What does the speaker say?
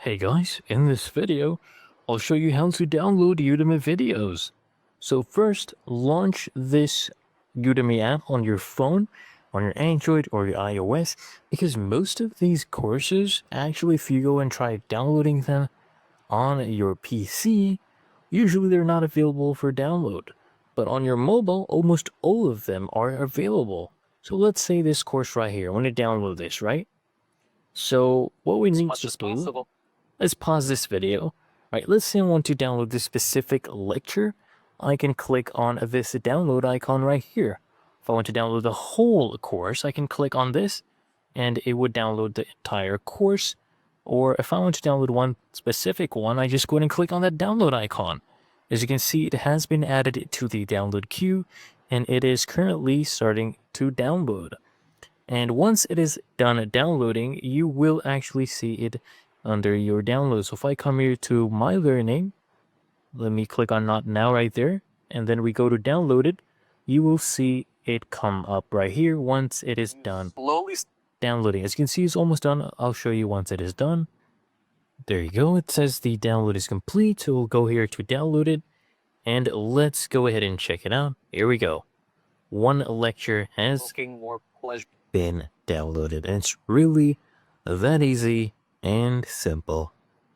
Hey guys, in this video, I'll show you how to download Udemy videos. So first, launch this Udemy app on your phone, on your Android or your iOS, because most of these courses, actually if you go and try downloading them on your PC, usually they're not available for download. But on your mobile, almost all of them are available. So let's say this course right here, I want to download this, right? So what we need to do, let's pause this video. Right, let's say I want to download this specific lecture. I can click on this download icon right here. If I want to download the whole course, I can click on this and it would download the entire course. Or if I want to download one specific one, I just go ahead and click on that download icon. As you can see, it has been added to the download queue and it is currently starting to download. And once it is done downloading, you will actually see it under your download. So if I come here to my learning, let me click on not now right there, and then we go to download it, you will see it come up right here once it is done slowly downloading. As you can see, it's almost done. I'll show you once it is done. There you go. It says the download is complete. So we'll go here to download it, and let's go ahead and check it out. Here we go. One lecture has been downloaded, and it's really that easy and simple.